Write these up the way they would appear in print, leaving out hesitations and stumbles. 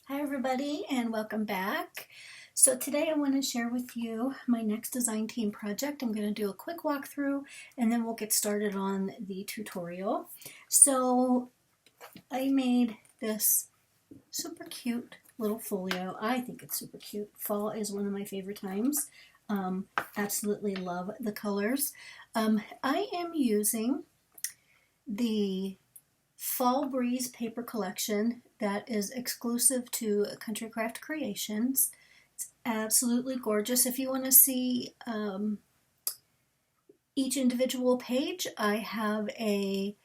Hi everybody and welcome back. So today I want to share with you my next design team project. I'm going to do a quick walkthrough and then we'll get started on the tutorial. So I made this super cute little folio. I think it's super cute. Fall is one of my favorite times. Absolutely love the colors. I am using the Fall Breeze paper collection that is exclusive to Country Craft Creations. It's absolutely gorgeous. If you want to see each individual page, I have a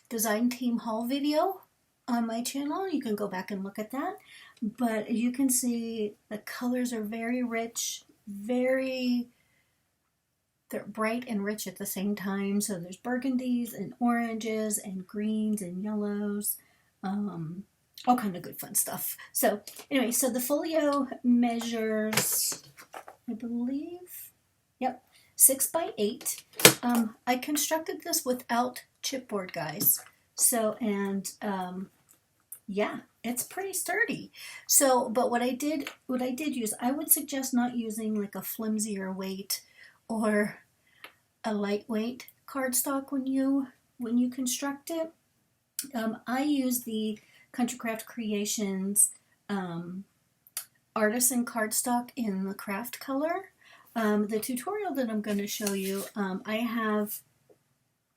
design team haul video on my channel. You can go back and look at that. But you can see the colors are very rich, they're bright and rich at the same time. So there's burgundies and oranges and greens and yellows, all kind of good fun stuff. So anyway, so the folio measures, I believe, yep, 6 by 8. I constructed this without chipboard, guys. So, and yeah, it's pretty sturdy. So, but what I did use, I would suggest not using like a flimsier weight or a lightweight cardstock when you construct it. I use the Country Craft Creations artisan cardstock in the craft color. The tutorial that I'm going to show you, I have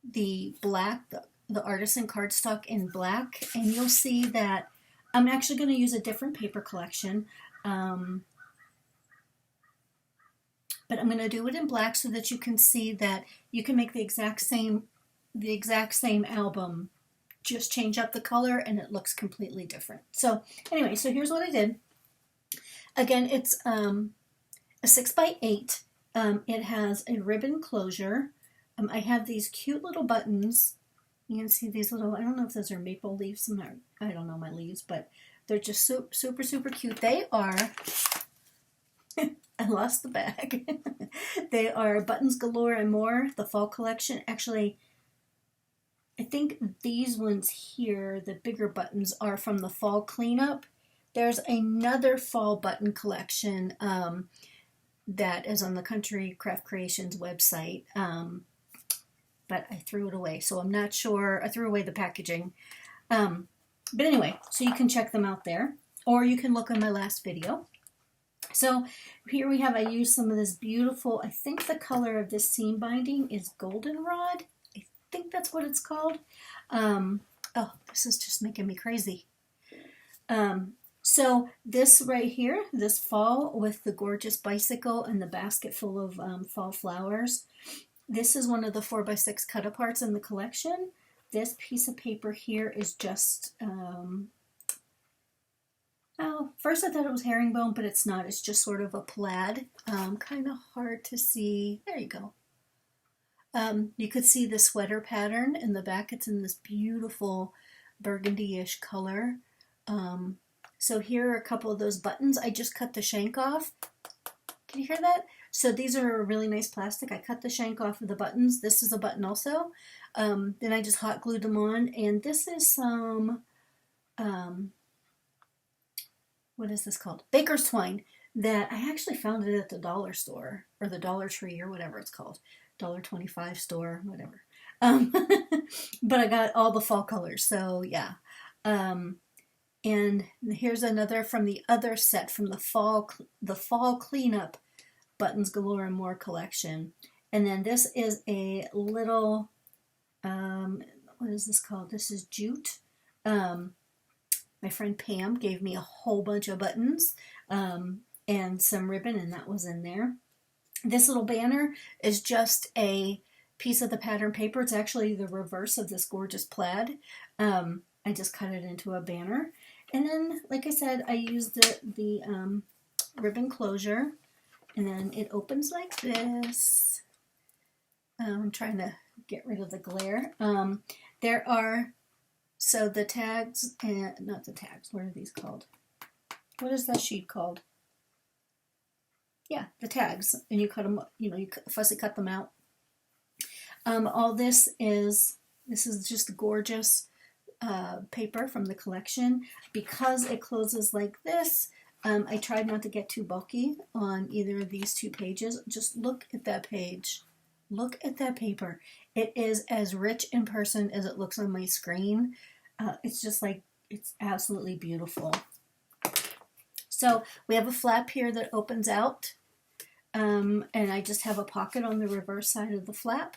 the black, the artisan cardstock in black, and you'll see that I'm actually going to use a different paper collection. But I'm going to do it in black so that you can see that you can make the exact same album. Just change up the color and it looks completely different. So anyway, so here's what I did. Again, it's a 6 by 8. It has a ribbon closure. I have these cute little buttons. You can see these little, I don't know if those are maple leaves. I don't know my leaves, but they're just super, super cute. They are... I lost the bag. They are Buttons Galore and More, the fall collection. Actually, I think these ones here, the bigger buttons, are from the fall cleanup. There's another fall button collection that is on the Country Craft Creations website, but I threw it away, so I'm not sure. I threw away the packaging. But anyway, so you can check them out there, or you can look on my last video. So here we have, I used some of this beautiful, I think the color of this seam binding is goldenrod. I think that's what it's called. Oh, this is just making me crazy. So this right here, this fall with the gorgeous bicycle and the basket full of fall flowers. This is one of the 4x6 cut aparts in the collection. This piece of paper here is just... oh, first I thought it was herringbone, but it's not. It's just sort of a plaid. Kind of hard to see. There you go. You could see the sweater pattern in the back. It's in this beautiful burgundy-ish color. So here are a couple of those buttons. I just cut the shank off. Can you hear that? So these are a really nice plastic. I cut the shank off of the buttons. This is a button also. Then I just hot glued them on. And this is some... what is this called? Baker's twine, that I actually found it at the dollar store or the Dollar Tree or whatever it's called. $1.25 store, whatever. But I got all the fall colors, so yeah. And here's another from the other set from the fall cleanup Buttons Galore and More collection. And then this is a little, what is this called? This is jute. My friend Pam gave me a whole bunch of buttons and some ribbon, and that was in there. This little banner is just a piece of the pattern paper. It's actually the reverse of this gorgeous plaid. I just cut it into a banner. And then, like I said, I used the ribbon closure, and then it opens like this. I'm trying to get rid of the glare. There are... So the tags, not the tags, what are these called? What is that sheet called? Yeah, the tags. And you cut them, you fussy cut them out. All this is just gorgeous paper from the collection. Because it closes like this, I tried not to get too bulky on either of these two pages. Just look at that page. Look at that paper. It is as rich in person as it looks on my screen. It's just like, it's absolutely beautiful. So we have a flap here that opens out, and I just have a pocket on the reverse side of the flap.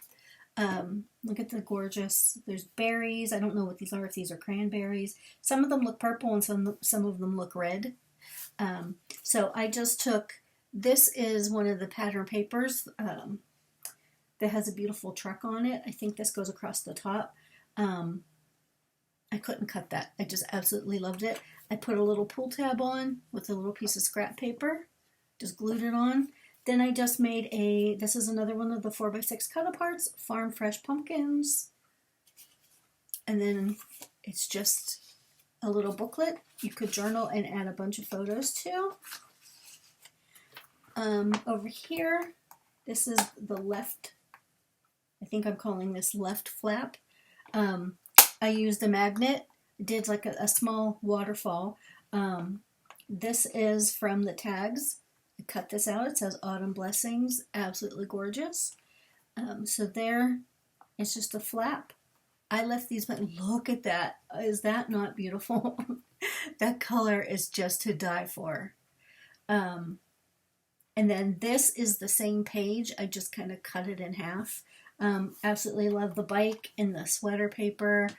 Look at the gorgeous, there's berries. I don't know what these are, if these are cranberries. Some of them look purple and some of them look red. So I just took, this is one of the pattern papers that has a beautiful truck on it. I think this goes across the top. I couldn't cut that. I just absolutely loved it. I put a little pull tab on with a little piece of scrap paper, just glued it on. Then I just made this is another one of the 4x6 cut-aparts, Farm Fresh Pumpkins. And then it's just a little booklet you could journal and add a bunch of photos to. Over here, this is the left, I think I'm calling this left flap. I used a magnet, did like a small waterfall. This is from the tags. I cut this out. It says Autumn Blessings. Absolutely gorgeous. So there, it's just a flap. I left these, but look at that. Is that not beautiful? That color is just to die for. And then this is the same page. I just kind of cut it in half. Absolutely love the bike and the sweater paper.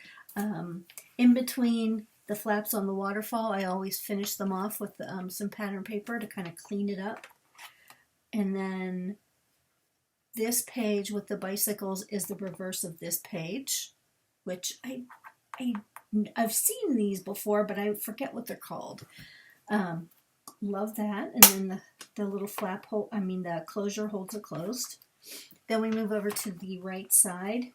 In between the flaps on the waterfall, I always finish them off with some pattern paper to kind of clean it up. And then this page with the bicycles is the reverse of this page, which I've seen these before, but I forget what they're called. Love that. And then the little flap hole, the closure holds it closed. Then we move over to the right side.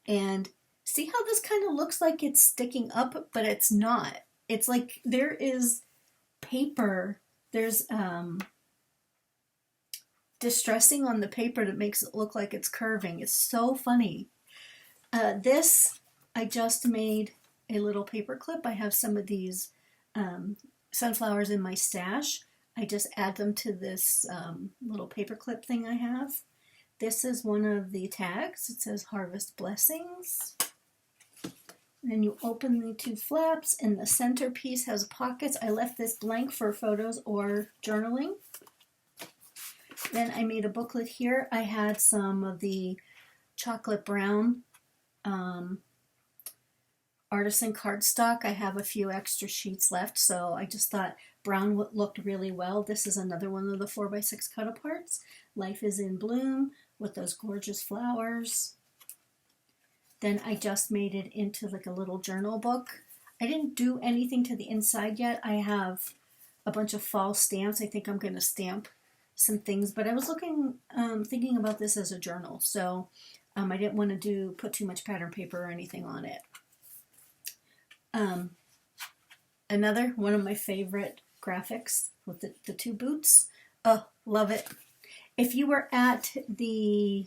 And see how this kind of looks like it's sticking up, but it's not. It's like there is paper. There's distressing on the paper that makes it look like it's curving. It's so funny. This, I just made a little paper clip. I have some of these sunflowers in my stash. I just add them to this little paper clip thing I have. This is one of the tags. It says Harvest Blessings. And then you open the two flaps, and the center piece has pockets. I left this blank for photos or journaling. Then I made a booklet here. I had some of the chocolate brown artisan cardstock. I have a few extra sheets left, so I just thought brown looked really well. This is another one of the 4x6 cut-aparts. Life is in Bloom with those gorgeous flowers. Then I just made it into like a little journal book. I didn't do anything to the inside yet. I have a bunch of fall stamps. I think I'm going to stamp some things, but I was thinking about this as a journal, so I didn't want to put too much pattern paper or anything on it. Another one of my favorite graphics with the two boots. Oh, love it. If you were at the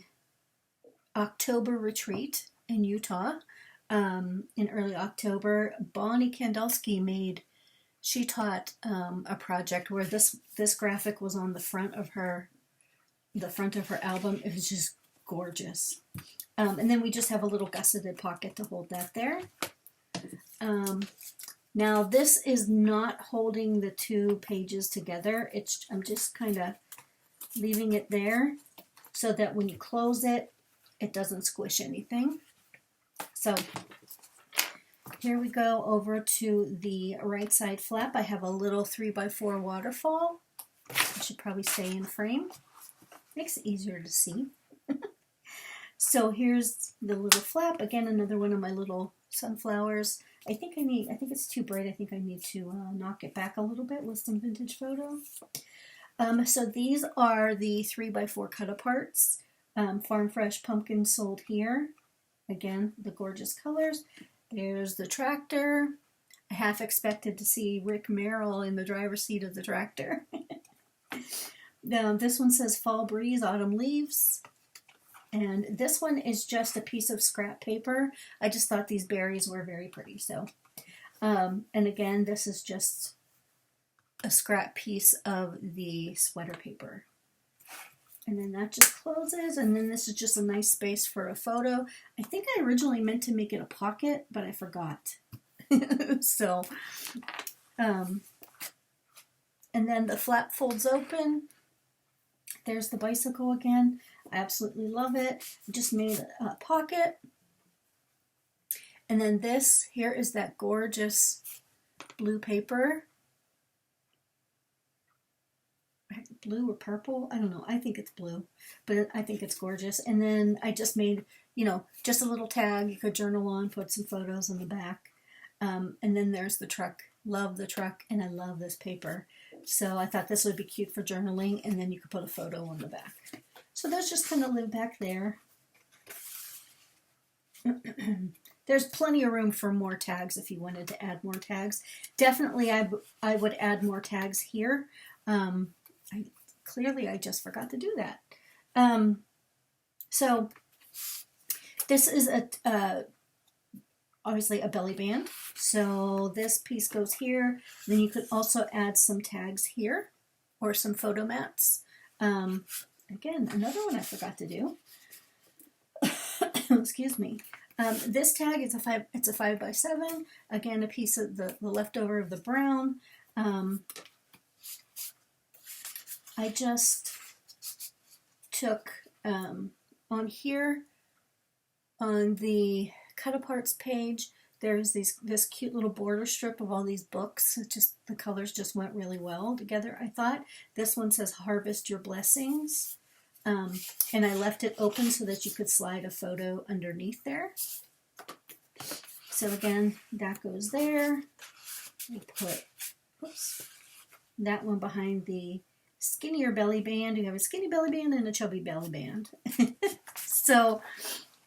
October retreat in Utah in early October, Bonnie Kandelsky she taught a project where this graphic was on the front of her album. It was just gorgeous. And then we just have a little gusseted pocket to hold that there. Now this is not holding the two pages together. I'm just kind of leaving it there so that when you close it, it doesn't squish anything. So here we go over to the right side flap. I have a little 3x4 waterfall. I should probably stay in frame. Makes it easier to see. So here's the little flap. Again, another one of my little sunflowers. I think it's too bright. I think I need to knock it back a little bit with some vintage photo. So these are the 3x4 cut-aparts. Farm Fresh Pumpkin sold here. Again, the gorgeous colors. There's the tractor. I half expected to see Rick Merrill in the driver's seat of the tractor. Now, this one says Fall Breeze, Autumn Leaves. And this one is just a piece of scrap paper. I just thought these berries were very pretty. So, and again, this is just a scrap piece of the sweater paper. And then that just closes, and then this is just a nice space for a photo. I think I originally meant to make it a pocket, but I forgot. So, and then the flap folds open. There's the bicycle again. I absolutely love it. Just made a pocket. And then this here is that gorgeous blue paper. Blue or purple? I don't know. I think it's blue, but I think it's gorgeous. And then I just made, just a little tag you could journal on, put some photos on the back. And then there's the truck. Love the truck, and I love this paper. So I thought this would be cute for journaling, and then you could put a photo on the back. So those just kind of live back there. There's plenty of room for more tags if you wanted to add more tags. Definitely I would add more tags here. Clearly I just forgot to do that. So this is obviously a belly band. So this piece goes here. Then you could also add some tags here or some photo mats. Again, another one I forgot to do. Excuse me. This tag is it's a 5x7. Again, a piece of the leftover of the brown. I just took on here on the cut aparts page, there's this cute little border strip of all these books. It's just the colors just went really well together, I thought. This one says Harvest Your Blessings. And I left it open so that you could slide a photo underneath there. So again, that goes there. I put, that one behind the skinnier belly band. You have a skinny belly band and a chubby belly band. So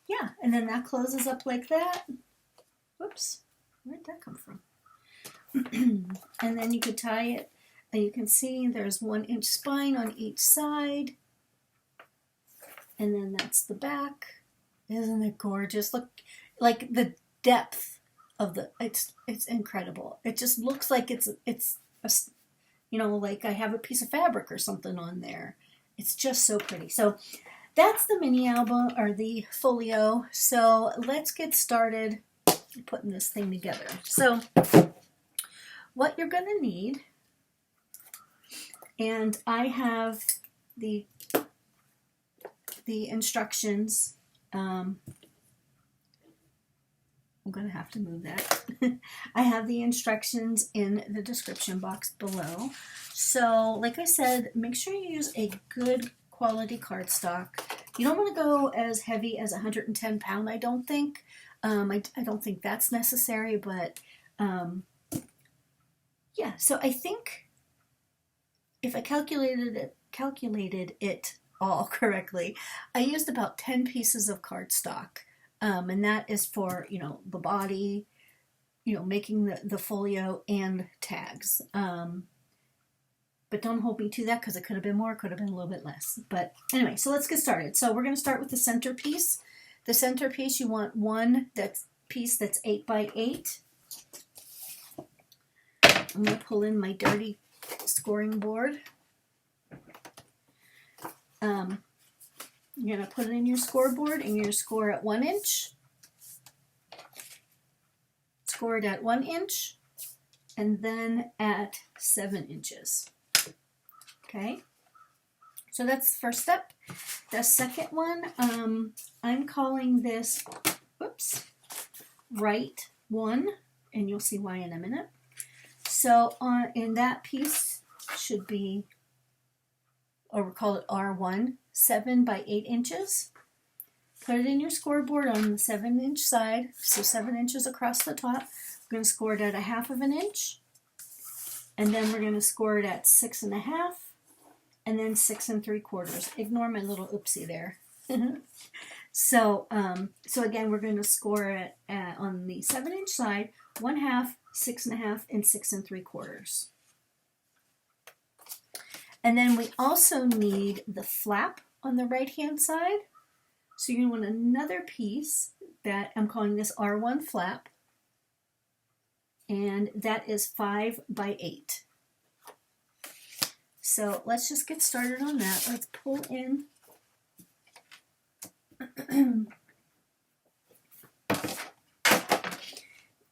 yeah, and then that closes up like that. Whoops, where'd that come from? And then you could tie it, and you can see there's 1 inch spine on each side. And then that's the back. Isn't it gorgeous? Look, like the depth of it's incredible. It just looks like it's like I have a piece of fabric or something on there. It's just so pretty. So that's the mini album, or the folio. So let's get started putting this thing together. So what you're going to need, and I have the instructions. I'm going to have to move that. I have the instructions in the description box below. So like I said, make sure you use a good quality cardstock. You don't want to go as heavy as 110 pound, I don't think. I don't think that's necessary, but yeah, so I think if I calculated it all correctly, I used about 10 pieces of cardstock, and that is for, the body, making the folio and tags. But don't hold me to that, because it could have been more, it could have been a little bit less. But anyway, so let's get started. So we're going to start with the centerpiece. The centerpiece, you want piece that's 8x8. I'm going to pull in my dirty scoring board. You're going to put it in your scoreboard, and you're going to score at 1 inch. Score it at 1 inch, and then at 7 inches. Okay, so that's the first step. The second one, I'm calling this, right 1, and you'll see why in a minute. So in that piece should be, or we'll call it R1, 7 by 8 inches. Put it in your scoreboard on the 7 inch side, so 7 inches across the top. We're going to score it at 1/2 inch, and then we're going to score it at 6.5, and then 6 3/4. Ignore my little oopsie there. So again, we're going to score it on the 7 inch side, 1/2, 6.5, and 6 3/4. And then we also need the flap on the right hand side. So you're going to want another piece that I'm calling this R1 flap, and that is 5 by 8. So let's just get started on that. Let's pull in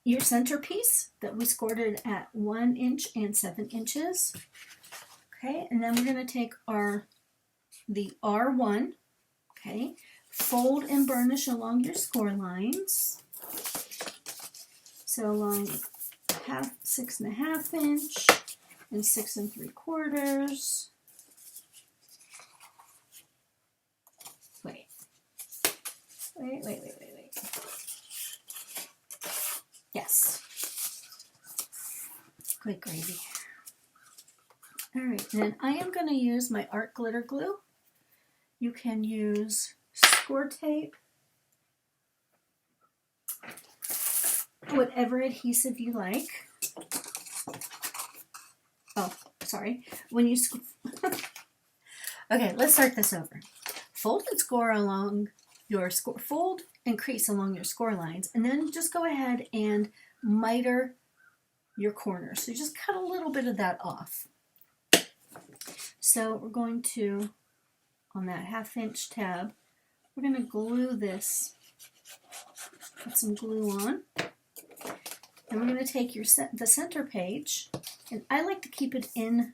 your centerpiece that we scored it at 1 inch and 7 inches. Okay, and then we're going to take the R1, okay, fold and burnish along your score lines. So along 6.5 inch and 6 3/4. Wait. Yes. Good gravy. All right, and then I am going to use my art glitter glue. You can use Scor tape, whatever adhesive you like. Oh, sorry. When you okay, let's start this over. Fold and score along your score. Fold and crease along your score lines, and then just go ahead and miter your corners. So just cut a little bit of that off. So we're going to, on that 1/2 inch tab, we're going to glue this. Put some glue on. And we're going to take the center page, and I like to keep it in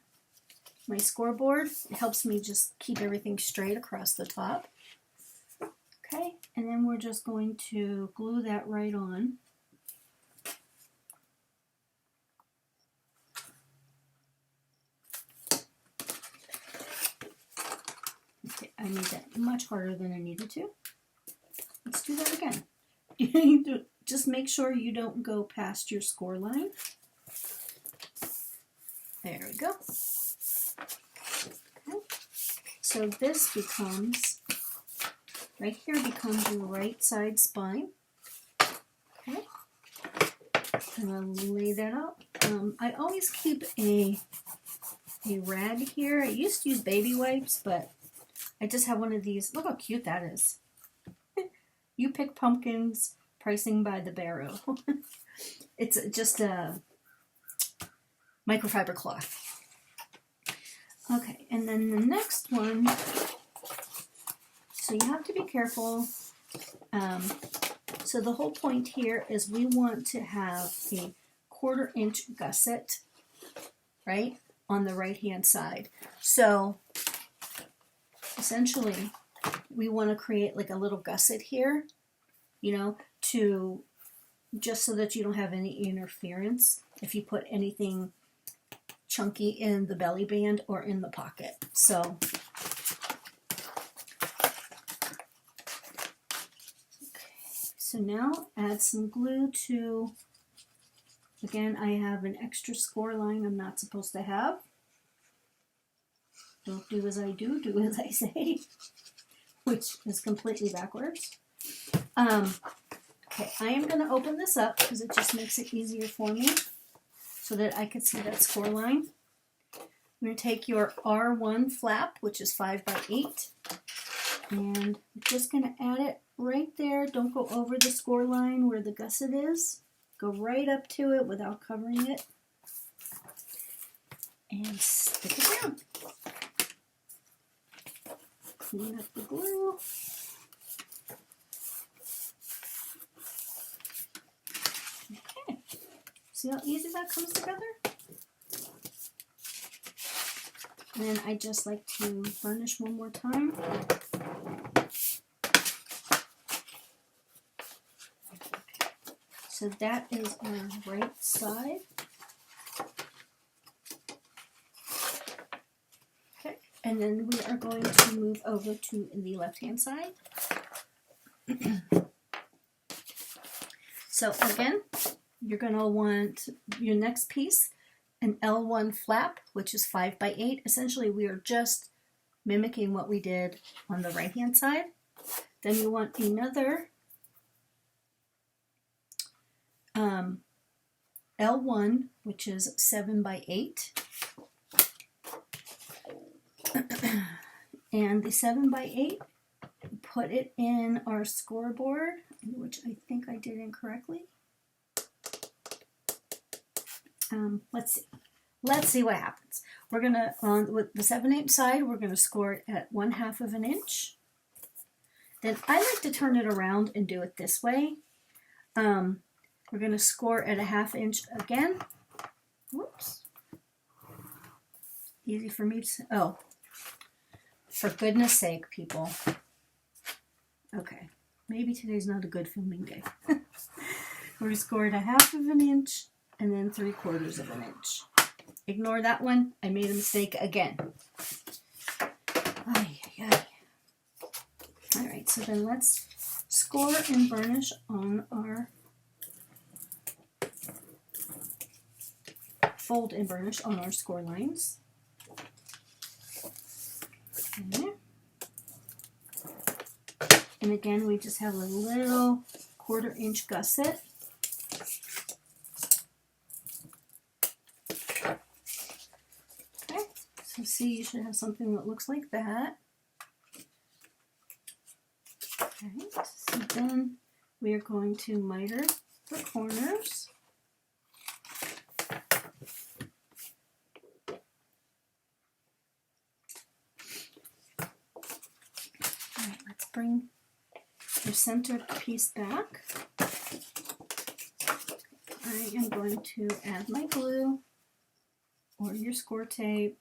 my scoreboard. It helps me just keep everything straight across the top. Okay, and then we're just going to glue that right on. Okay, I made that much harder than I needed to. Let's do that again. Just make sure you don't go past your score line. There we go. Okay. So this becomes, right here becomes your right side spine. Okay. I'm going to lay that out. I always keep a rag here. I used to use baby wipes, but I just have one of these. Look how cute that is. You pick pumpkins, pricing by the barrow. It's just a microfiber cloth. Okay, and then the next one, so you have to be careful. So the whole point here is we want to have a 1/4 inch gusset, right, on the right hand side. So essentially we want to create like a little gusset here, you know, to just so that you don't have any interference if you put anything chunky in the belly band or in the pocket. So so now add some glue to, again, I have an extra score line I'm not supposed to have. Don't do as I do, do as I say, which is completely backwards. Okay, I am going to open this up because it just makes it easier for me so that I can see that score line. I'm going to take your R1 flap, which is 5 by 8, and I'm just going to add it right there. Don't go over the score line where the gusset is. Go right up to it without covering it. And stick it down. Clean up the glue. Okay. See how easy that comes together? And then I just like to burnish one more time. So that is our right side. Okay, and then we are going to move over to the left-hand side. So again, you're going to want your next piece, an L1 flap, which is 5 by 8. Essentially, we are just mimicking what we did on the right-hand side. Then you want another L1, which is 7 by 8. And the 7 by 8, put it in our scoreboard, which I think I did incorrectly. Let's see. Let's see what happens. We're going to, with the 7/8 side, we're going to score it at 1/2 of an inch. Then I like to turn it around and do it this way. We're going to score at a 1/2 inch again. Whoops. Easy for me to say. Oh, for goodness sake, people. Okay, maybe today's not a good filming day. We're going to score at a 1/2 of an inch and then 3/4 of an inch. Ignore that one. I made a mistake again. Ay, ay, ay. All right, so then let's score and burnish on our fold and burnish on our score lines. Okay. And again, we just have a little 1/4 inch gusset. Okay, so see, you should have something that looks like that. Okay, so then we are going to miter the corners. All right, let's bring your center piece back. I am going to add my glue or your score tape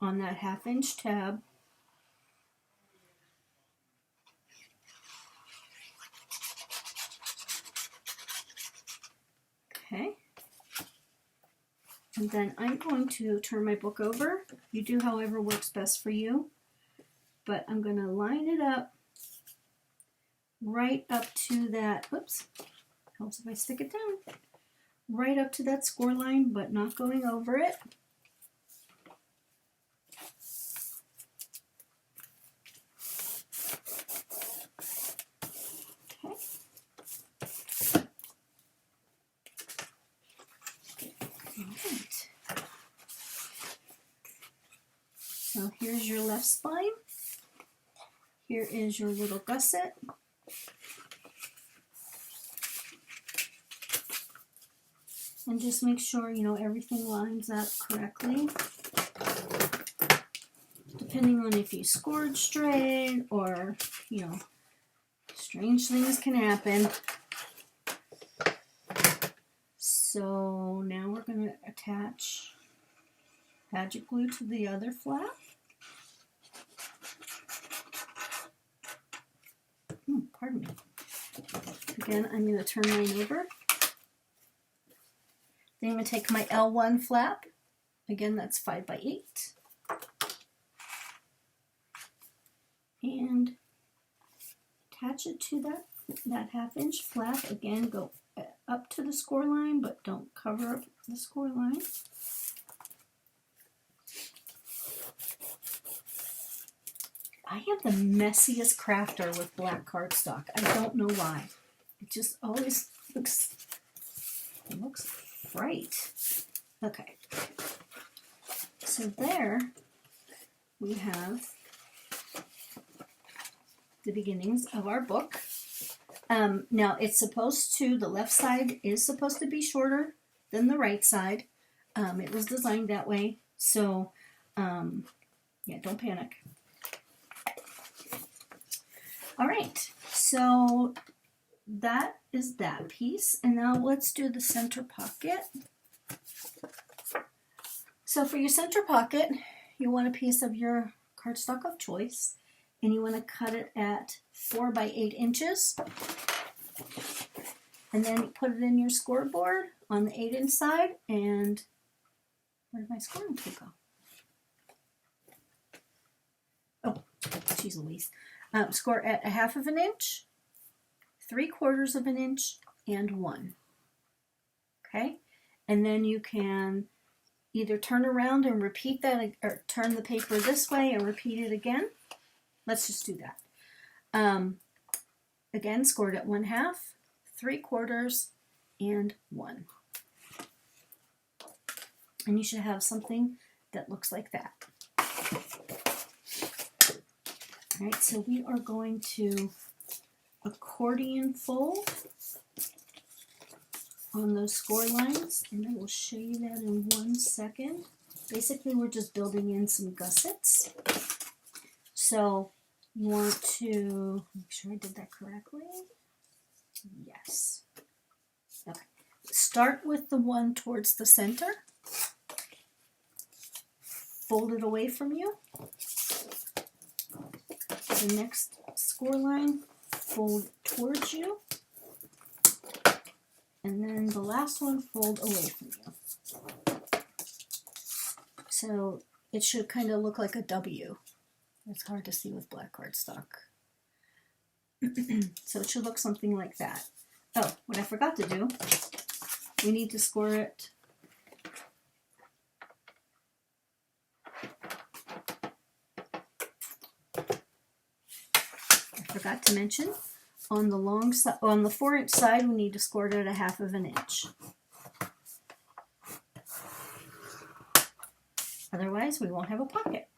on that 1/2 inch tab. Okay. And then I'm going to turn my book over. You do however works best for you. But I'm going to line it up right up to that, oops, helps if I stick it down, right up to that score line, but not going over it. Okay. All right. So here's your left spine. Here is your little gusset. And just make sure, you know, everything lines up correctly. Depending on if you scored straight or, you know, strange things can happen. So now we're going to attach magic glue to the other flap. Pardon me. Again, I'm going to turn mine over. Then I'm going to take my L1 flap. Again, that's 5x8. And attach it to that 1/2 inch flap. Again, go up to the score line, but don't cover up the score line. I am the messiest crafter with black cardstock. I don't know why. It just always looks bright. Okay. So there we have the beginnings of our book. Now it's supposed to, the left side is supposed to be shorter than the right side. It was designed that way. So, yeah, don't panic. All right, so that is that piece. And now let's do the center pocket. So for your center pocket, you want a piece of your cardstock of choice, and you want to cut it at 4x8 inches. And then put it in your scoreboard on the 8-inch side. And where did my scoring tool go? Oh, geez Louise. Score at 1/2 of an inch, 3/4 of an inch, and 1. Okay? And then you can either turn around and repeat that, or turn the paper this way and repeat it again. Let's just do that. Again, scored at 1/2, 3/4, and 1. And you should have something that looks like that. All right, so we are going to accordion fold on those score lines, and I will show you that in 1 second. Basically, we're just building in some gussets. So you want to make sure I did that correctly. Yes. Okay. Start with the one towards the center. Fold it away from you. The next score line, fold towards you. And then the last one, fold away from you. So it should kind of look like a W. It's hard to see with black cardstock. So it should look something like that. Oh, what I forgot to do, we need to score it. I forgot to mention, on the long side, on the 4-inch side, we need to score it at 1/2 inch. Otherwise, we won't have a pocket.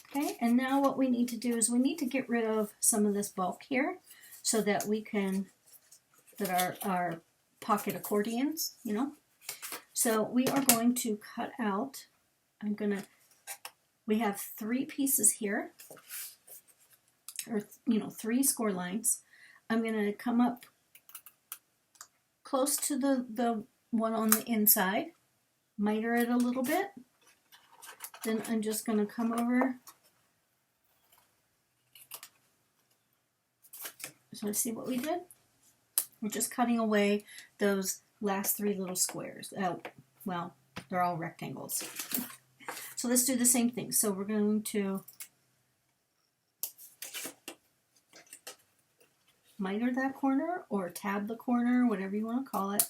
Okay, and now what we need to do is we need to get rid of some of this bulk here so that we can, that our pocket accordions, you know. So we are going to cut out, we have 3 pieces here, or, 3 score lines. I'm going to come up close to the one on the inside, miter it a little bit. Then I'm just going to come over. So see what we did? We're just cutting away those last 3 little squares. Oh, well, they're all rectangles. So let's do the same thing. So we're going to miter that corner or tab the corner, whatever you want to call it.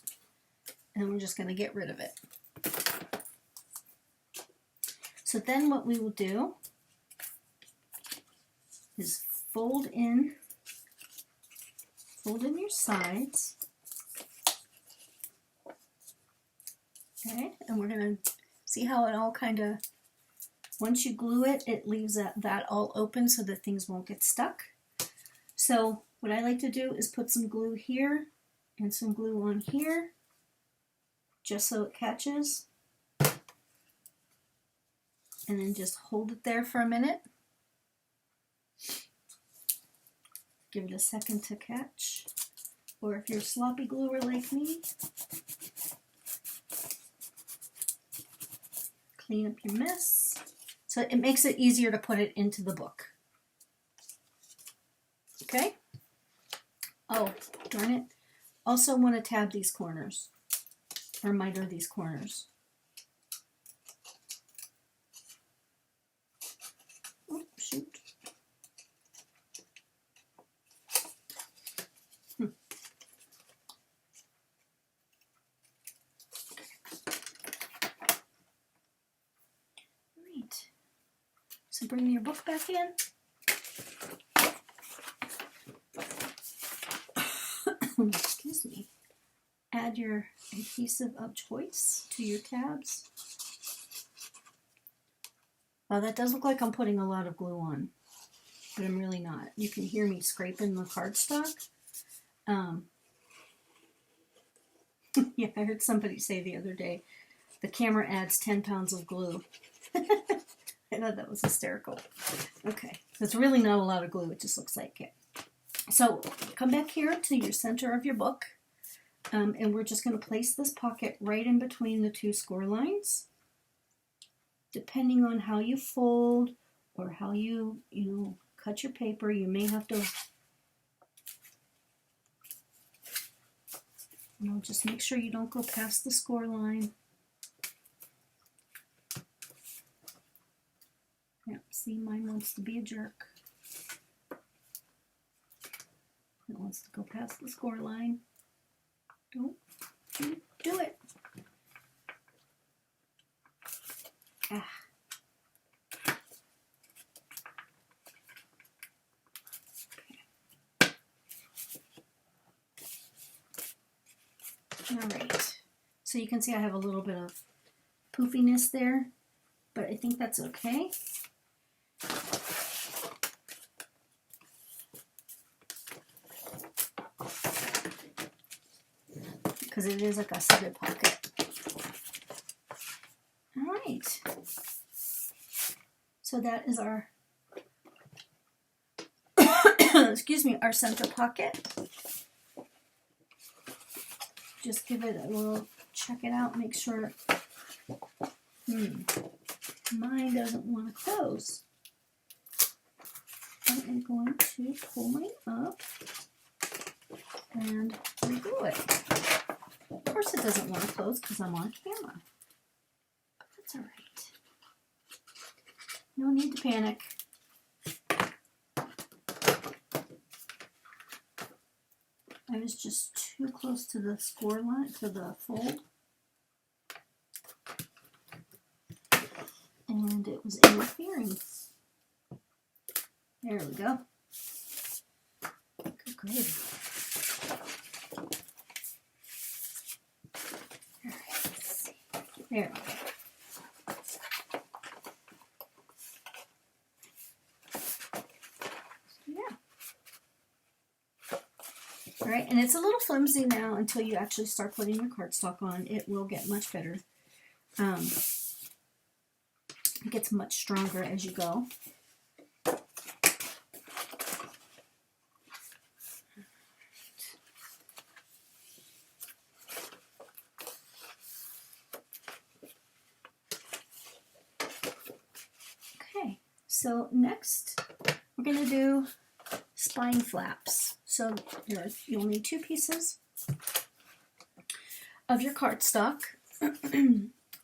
And we're just going to get rid of it. So then what we will do is fold in your sides. Okay, and we're going to see how it all kind of, once you glue it, it leaves that all open so that things won't get stuck. So what I like to do is put some glue here and some glue on here, just so it catches. And then just hold it there for a minute. Give it a second to catch. Or if you're a sloppy gluer like me, clean up your mess. So it makes it easier to put it into the book. Okay? Oh, darn it. Also want to tab these corners, or miter these corners. Oh, shoot. Right. So bring your book back in. Excuse me. Add your adhesive of choice to your tabs. Well, that does look like I'm putting a lot of glue on, but I'm really not. You can hear me scraping the cardstock. Yeah, I heard somebody say the other day, the camera adds 10 pounds of glue. I thought that was hysterical. Okay, so it's really not a lot of glue, it just looks like it. So come back here to your center of your book, and we're just going to place this pocket right in between the 2 score lines. Depending on how you fold or how you cut your paper, you may have to, just make sure you don't go past the score line. Yeah, see, mine wants to be a jerk. It wants to go past the score line. Don't do it. Ah. All right. So you can see I have a little bit of poofiness there. but I think that's okay. Because it is a gusseted pocket. All right. So that is our, excuse me, our center pocket. Just give it a little, check it out, make sure, mine doesn't want to close. I am going to pull mine up and reglue it. Of course it doesn't want to close because I'm on camera. That's all right. No need to panic. I was just too close to the score line, to the fold. And it was interfering. There we go. Good gravy. All right, let's see. There we go. Alright, and it's a little flimsy now until you actually start putting your cardstock on. It will get much better. It gets much stronger as you go. Okay, so next we're going to do spine flaps. So you'll need 2 pieces of your cardstock,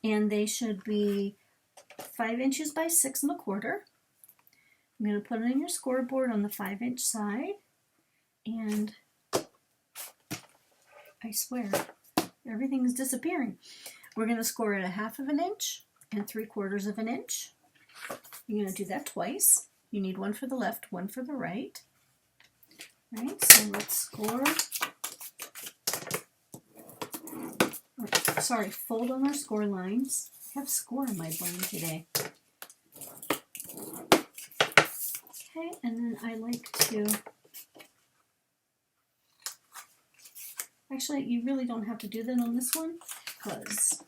and they should be 5 inches by 6 1/4. I'm going to put it in your scoreboard on the 5-inch side, and I swear everything is disappearing. We're going to score it 1/2 inch and 3/4 inch. You're going to do that twice. You need one for the left, one for the right. Right, so let's score, sorry, fold on our score lines. I have score in my brain today. Okay, and then I like to, actually you really don't have to do that on this one because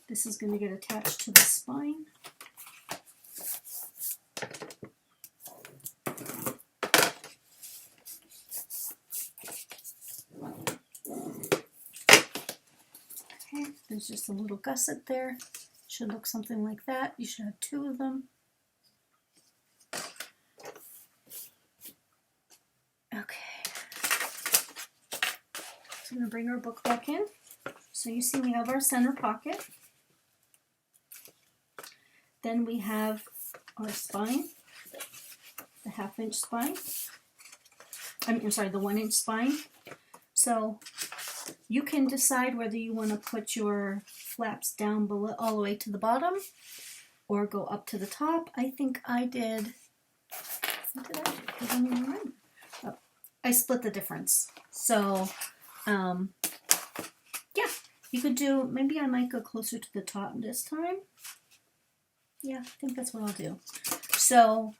this is going to get attached to the spine. There's just a little gusset there. Should look something like that. You should have 2 of them. Okay. So I'm going to bring our book back in. So you see we have our center pocket. Then we have our spine, the 1/2 inch spine. I'm sorry, the 1 inch spine. So you can decide whether you want to put your flaps down below, all the way to the bottom, or go up to the top. I think I did. What did I do? I don't even remember. Oh, I split the difference. So, yeah, you could do. Maybe I might go closer to the top this time. Yeah, I think that's what I'll do. So,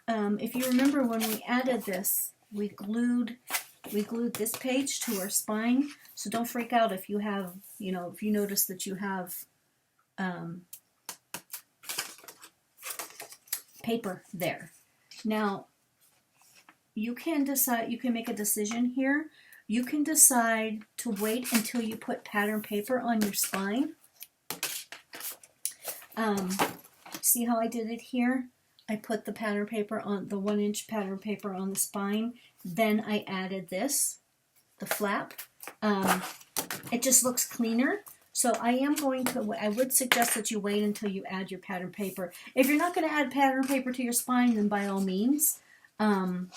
if you remember when we added this, we glued this page to our spine. So don't freak out if you have, if you notice that you have paper there. Now, you can decide, you can make a decision here. You can decide to wait until you put pattern paper on your spine. See how I did it here? I put the pattern paper on, the 1 inch pattern paper on the spine. Then I added this, the flap. It just looks cleaner. So I would suggest that you wait until you add your pattern paper. If you're not going to add pattern paper to your spine, then by all means, go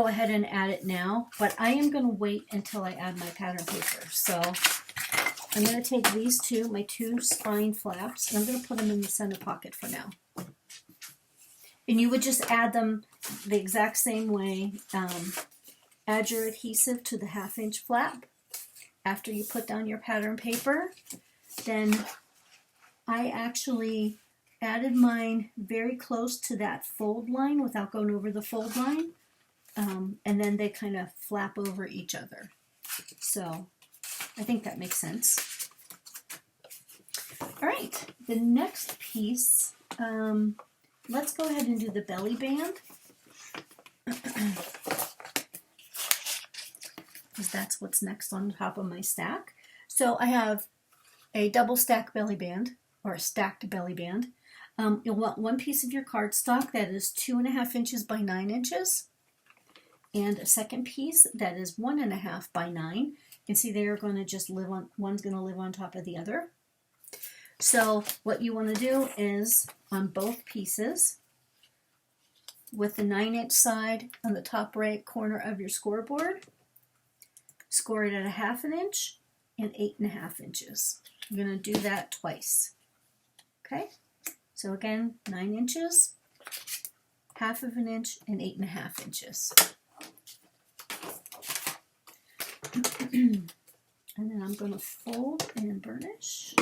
ahead and add it now. But I am going to wait until I add my pattern paper. So I'm going to take these two, my 2 spine flaps, and I'm going to put them in the center pocket for now. And you would just add them the exact same way. Add your adhesive to the 1/2 inch flap after you put down your pattern paper. Then I actually added mine very close to that fold line without going over the fold line. And then they kind of flap over each other. So I think that makes sense. All right, the next piece, let's go ahead and do the belly band. Because that's what's next on top of my stack. So I have a double stack belly band, or a stacked belly band. You'll want one piece of your cardstock that is 2.5 inches by 9 inches, and a second piece that is 1.5 by 9. You can see they're going to just live on, one's going to live on top of the other. So what you want to do is on both pieces, with the 9-inch side on the top right corner of your scoreboard, score it at 1/2 inch and 8.5 inches. You're going to do that twice. Okay, so again, 9 inches, 1/2 inch, and 8.5 inches. And then I'm going to fold and burnish.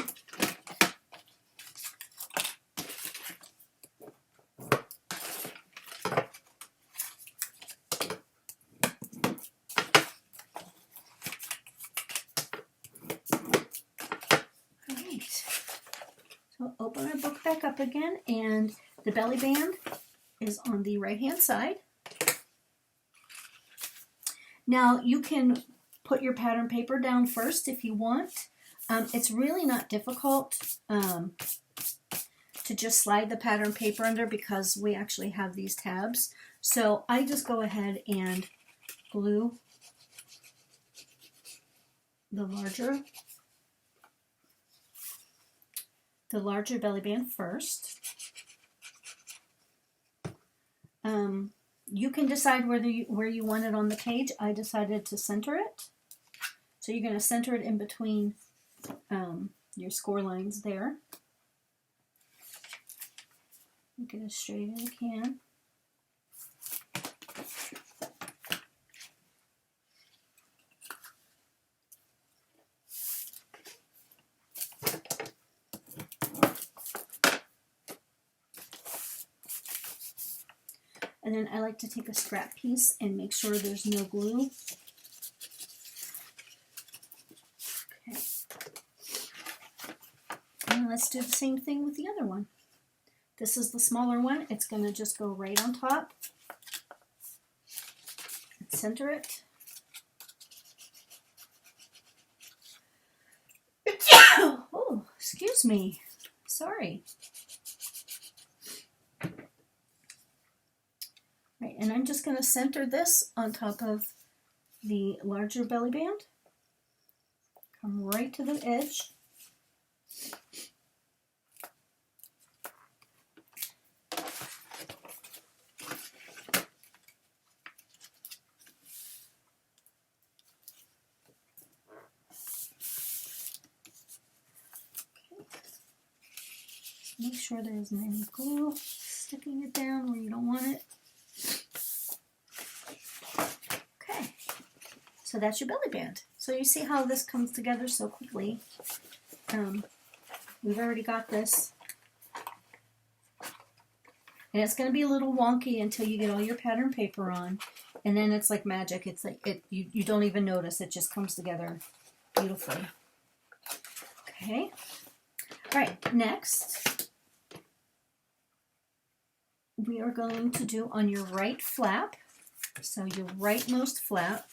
So open our book back up again, and the belly band is on the right hand side. Now you can put your pattern paper down first if you want. It's really not difficult to just slide the pattern paper under, because we actually have these tabs. So I just go ahead and glue the larger belly band first. You can decide where you want it on the page. I decided to center it. So you're going to center it in between your score lines there. Make it as straight as you can. And then I like to take a scrap piece and make sure there's no glue. Okay. And let's do the same thing with the other one. This is the smaller one. It's going to just go right on top. And center it. Oh, excuse me. Sorry. Right, and I'm just going to center this on top of the larger belly band. Come right to the edge. Make sure there isn't any glue sticking it down where you don't want it. Okay, so that's your belly band. So you see how this comes together so quickly. We've already got this. And it's going to be a little wonky until you get all your pattern paper on. And then it's like magic. It's like you don't even notice. It just comes together beautifully. Okay. All right, next we are going to do on your right flap. So your rightmost flap,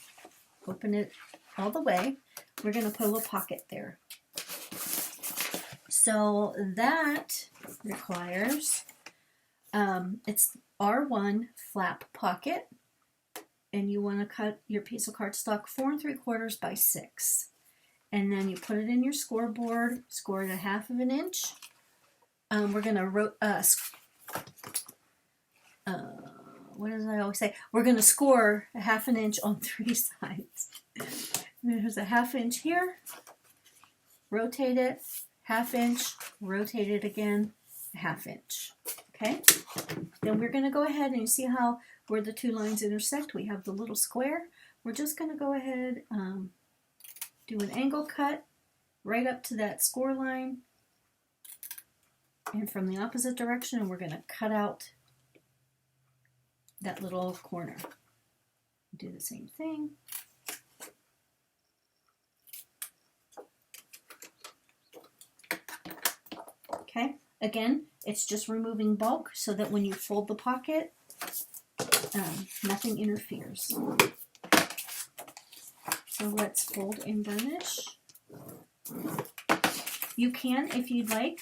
open it all the way. We're going to put a little pocket there. So that requires, it's R1 flap pocket, and you want to cut your piece of cardstock 4 3/4 by 6. And then you put it in your scoreboard, score it 1/2 inch. We're going to, what does I always say? We're going to score 1/2 inch on 3 sides. There's a 1/2 inch here, rotate it, 1/2 inch, rotate it again, 1/2 inch. Okay? Then we're going to go ahead and you see how where the two lines intersect, we have the little square. We're just going to go ahead, do an angle cut right up to that score line, and from the opposite direction, we're going to cut out that little corner. Do the same thing. Okay, again, it's just removing bulk so that when you fold the pocket, nothing interferes. So let's fold and burnish. You can, if you'd like,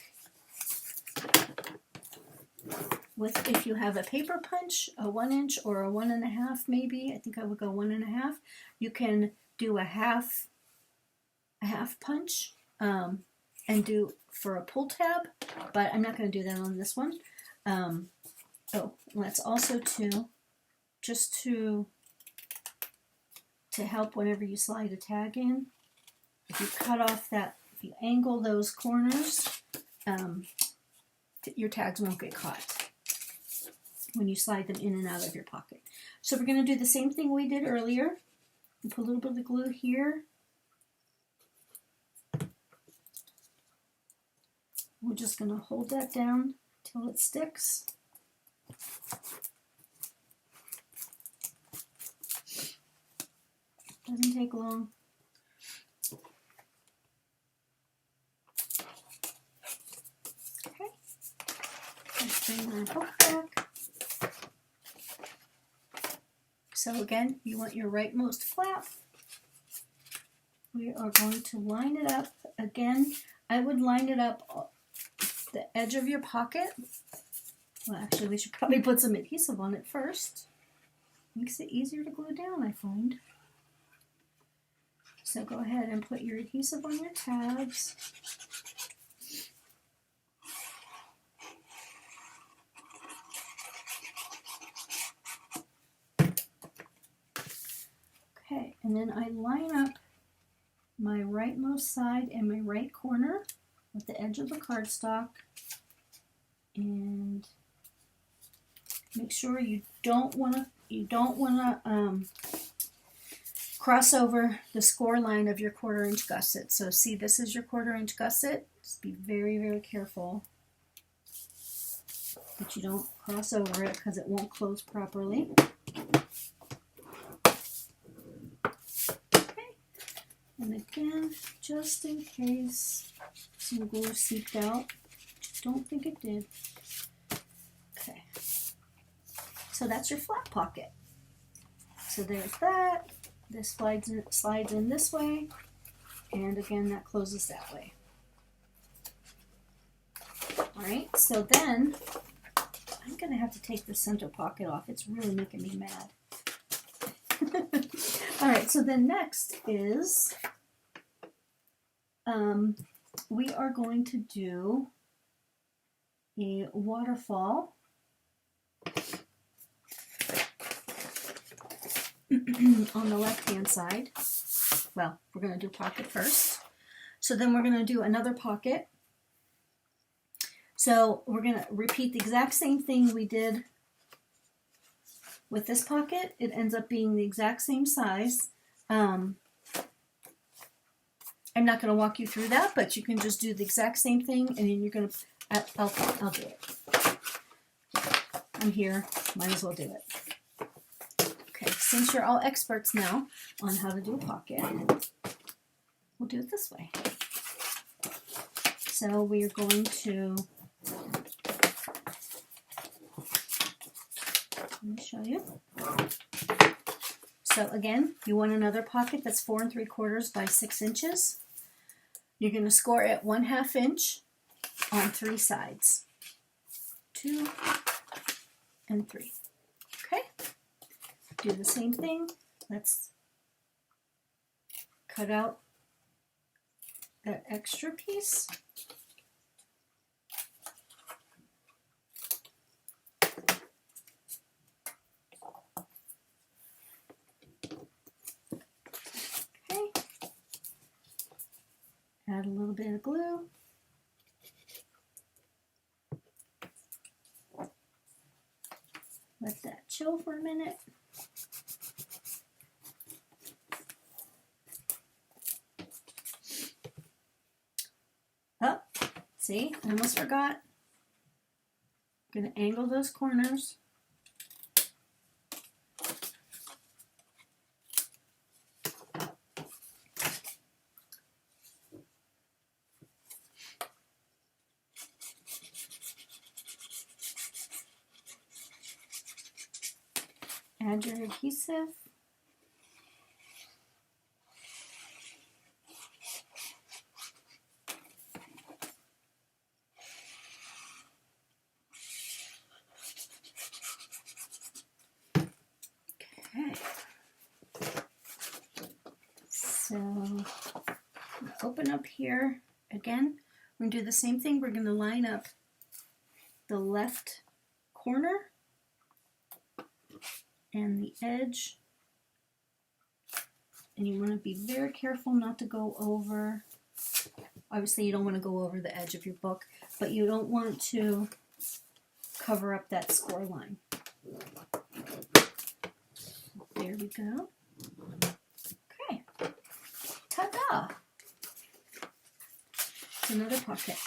if you have a paper punch, a 1 inch or a 1.5 maybe, I think I would go 1.5, you can do a half punch and do for a pull tab, but I'm not going to do that on this one. Oh, let's also just to help whenever you slide a tag in, if you cut off that, if you angle those corners, your tags won't get caught when you slide them in and out of your pocket. So we're going to do the same thing we did earlier. We put a little bit of glue here. We're just going to hold that down till it sticks. Doesn't take long. Okay. Let's bring our hook back. So again, you want your rightmost flap. We are going to line it up. Again, I would line it up the edge of your pocket. Well, actually, we should probably put some adhesive on it first. Makes it easier to glue down, I find. So go ahead and put your adhesive on your tabs. Okay, and then I line up my rightmost side and my right corner with the edge of the cardstock, and make sure you don't want to cross over the score line of your 1/4 inch gusset. So see, this is your 1/4 inch gusset. Just be very, very careful that you don't cross over it because it won't close properly. Okay, and again, just in case some glue seeped out, don't think it did. Okay, so that's your flap pocket. So there's that. This slides in this way, and again that closes that way. Alright, so then I'm going to have to take the center pocket off. It's really making me mad. Alright, so then next is we are going to do a waterfall on the left hand side. Well, we're going to do pocket first. So then we're going to do another pocket. So we're going to repeat the exact same thing we did with this pocket. It ends up being the exact same size. I'm not going to walk you through that, but you can just do the exact same thing, and then you're going to, I'll do it. I'm here, might as well do it. Okay, since you're all experts now on how to do a pocket, we'll do it this way. So we are going to, let me show you. So again, you want another pocket that's 4 3/4 by 6 inches. You're going to score at 1/2 inch on 3 sides. 2 and 3. Okay? Do the same thing. Let's cut out that extra piece. Okay. Add a little bit of glue. Let that chill for a minute. Oh, see, I almost forgot. We're going to angle those corners. Add your adhesive. Okay. So open up here again. We're going to do the same thing. We're going to line up the left corner and the edge, and you want to be very careful not to go over. Obviously you don't want to go over the edge of your book, but you don't want to cover up that score line. There we go. Okay, ta-da! Another pocket.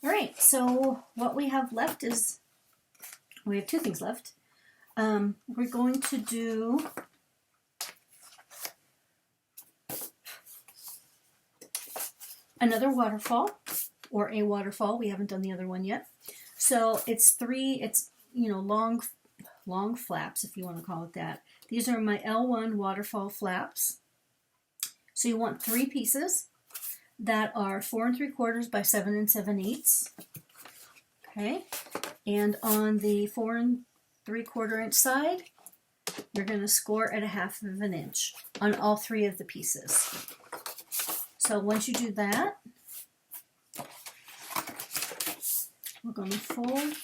All right, so what we have left is, we have two things left. We're going to do another waterfall, or a waterfall. We haven't done the other one yet. So it's long flaps, if you want to call it that. These are my L1 waterfall flaps. So you want 3 pieces that are 4 3/4 by 7 7/8. Okay, and on the 4 3/4 inch side, you're going to score at 1/2 inch on all 3 of the pieces. So once you do that, we're going to fold,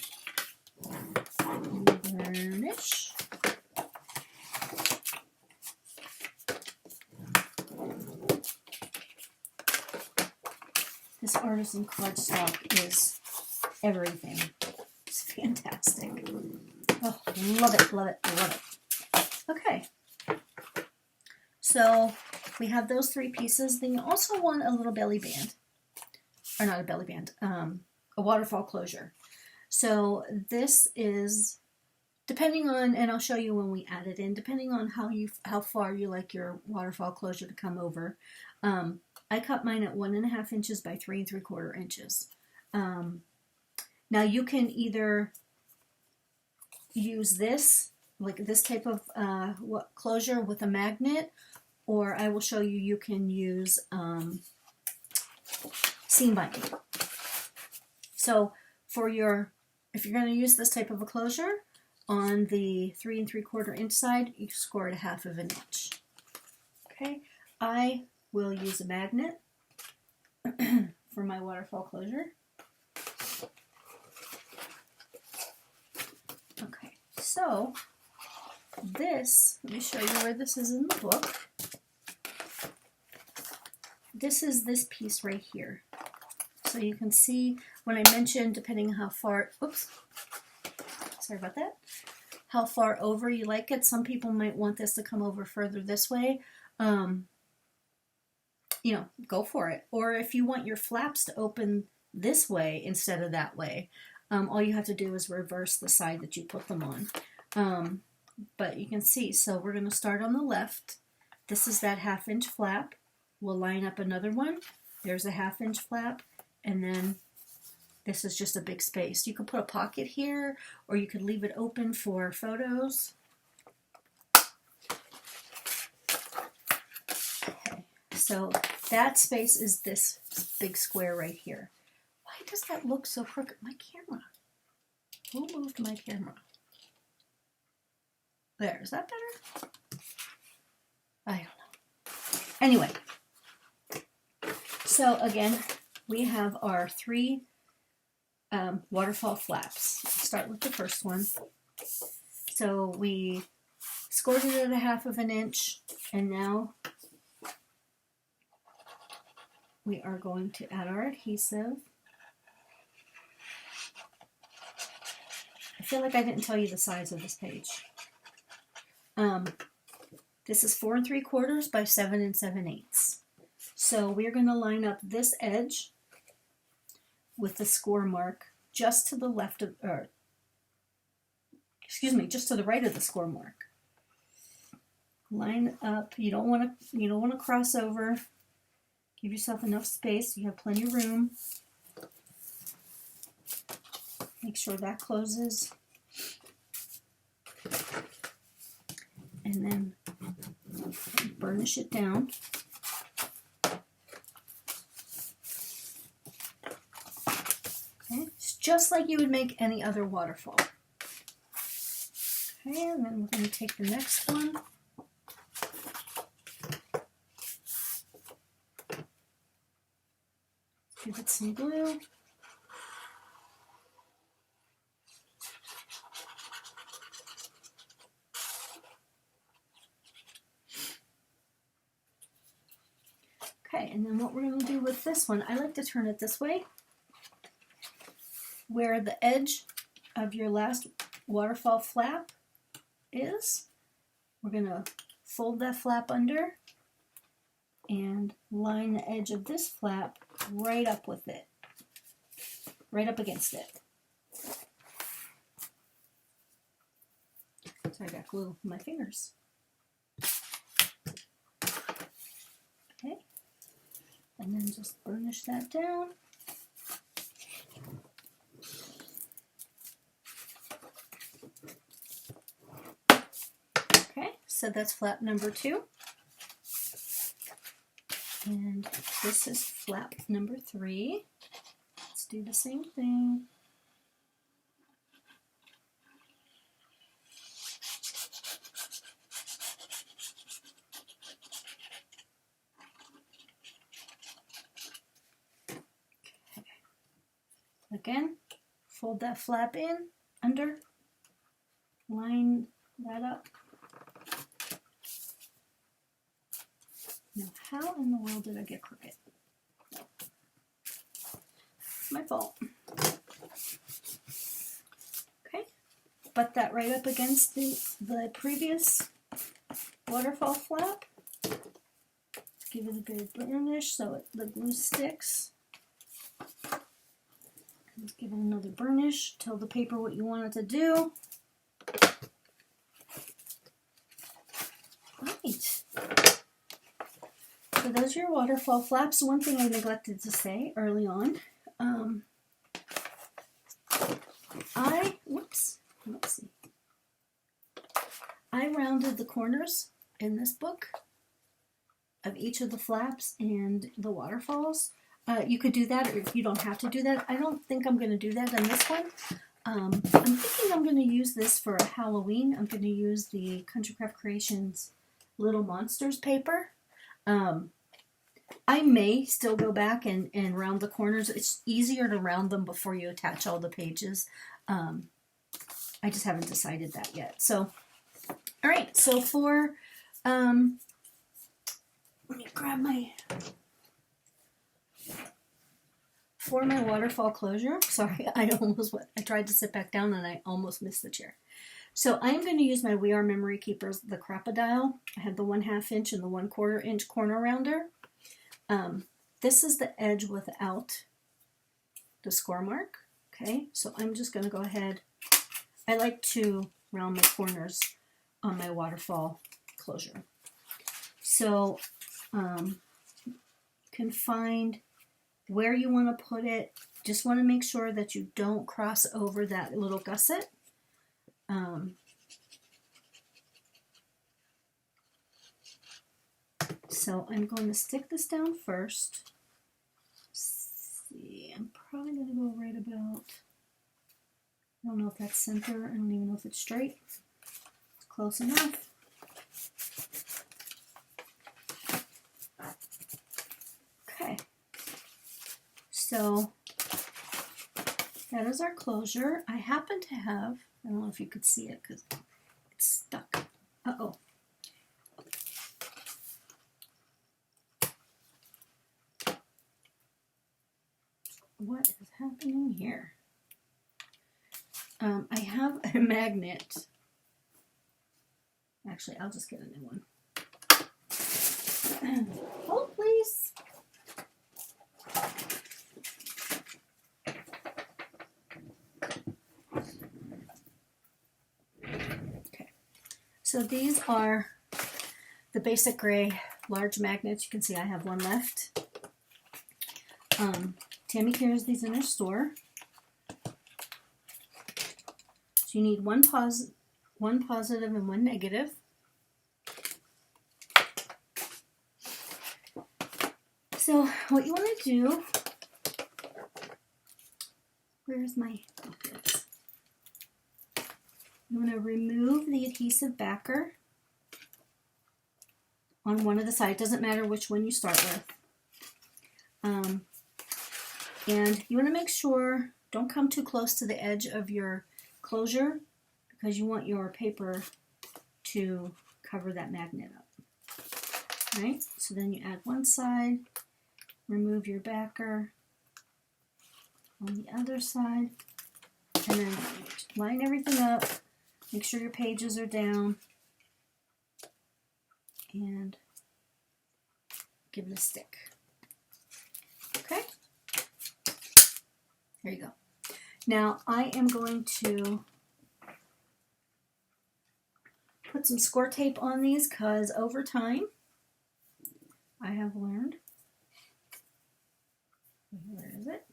varnish, this artisan cardstock is everything. It's fantastic. Oh, love it, love it, love it. Okay, so we have those 3 pieces. Then you also want a little belly band, or not a belly band, a waterfall closure. So this is, depending on, and I'll show you when we add it in, depending on how far you like your waterfall closure to come over. I cut mine at 1.5 inches by 3 3/4 inches. Now you can either use this, like this type of closure with a magnet, or I will show you, you can use seam binding. So if you're going to use this type of a closure, on the 3 3/4 inch side, you score at 1/2 inch. Okay, I will use a magnet for my waterfall closure. Okay, so this, let me show you where this is in the book. This is this piece right here. So you can see when I mentioned, depending how far, oops, sorry about that, how far over you like it. Some people might want this to come over further this way. You know, go for it. Or if you want your flaps to open this way instead of that way, all you have to do is reverse the side that you put them on. But you can see, so we're going to start on the left. This is that 1/2 inch flap. We'll line up another one. There's a 1/2 inch flap, and then this is just a big space. You could put a pocket here, or you could leave it open for photos. Okay, so that space is this big square right here. Why does that look so crooked? My camera. Who moved my camera? There, is that better? I don't know. Anyway, so again, we have our 3 waterfall flaps. Let's start with the first one. So we scored it at 1/2 inch, and now we are going to add our adhesive. I feel like I didn't tell you the size of this page. This is 4 3/4 by 7 7/8. So we're going to line up this edge with the score mark just to the left of, or excuse me, just to the right of the score mark. Line up. You don't want to cross over. Give yourself enough space. You have plenty of room. Make sure that closes. And then burnish it down. Okay, it's just like you would make any other waterfall. Okay, and then we're going to take the next one. Give it some glue. Okay, and then what we're going to do with this one, I like to turn it this way, where the edge of your last waterfall flap is. We're going to fold that flap under and line the edge of this flap right up with it, right up against it. So I got glue on my fingers. Okay, and then just burnish that down. Okay, so that's flap number 2. And this is flap number 3. Let's do the same thing. Okay. Again, fold that flap in, under, line that up. Now, how in the world did I get crooked? No. My fault. Okay, butt that right up against the previous waterfall flap. Give it a bit of burnish so the glue sticks. Let's give it another burnish. Tell the paper what you want it to do. Right. So those are your waterfall flaps. One thing I neglected to say early on, I rounded the corners in this book of each of the flaps and the waterfalls. You could do that, or you don't have to do that. I don't think I'm going to do that on this one. I'm thinking I'm going to use this for Halloween. I'm going to use the Country Craft Creations Little Monsters paper. I may still go back and round the corners. It's easier to round them before you attach all the pages. I just haven't decided that yet. So, all right. So for, let me grab my, for my waterfall closure. Sorry, I tried to sit back down and I almost missed the chair. So I'm going to use my We Are Memory Keepers, the Crop-A-Dile. I have the 1/2 inch and the 1/4 inch corner rounder. This is the edge without the score mark. Okay, so I'm just going to go ahead. I like to round my corners on my waterfall closure. So you can find where you want to put it. Just want to make sure that you don't cross over that little gusset. So I'm going to stick this down first. Let's see, I'm probably going to go right about, I don't know if that's center, I don't even know if it's straight. It's close enough. Okay, so that is our closure. I happen to have, I don't know if you could see it because it's stuck. Uh-oh. What is happening here? I have a magnet. Actually, I'll just get a new one. Hold, please. So these are the basic gray large magnets. You can see I have one left. Tammy carries these in her store. So you need one positive and one negative. So what you want to do, where's my buckets? You want to remove the adhesive backer on one of the sides. Doesn't matter which one you start with. And you want to make sure, don't come too close to the edge of your closure because you want your paper to cover that magnet up. Right? So then you add one side, remove your backer on the other side, and then line everything up, make sure your pages are down, and give it a stick. Okay? There you go. Now I am going to put some Scor tape on these because over time I have learned, where is it?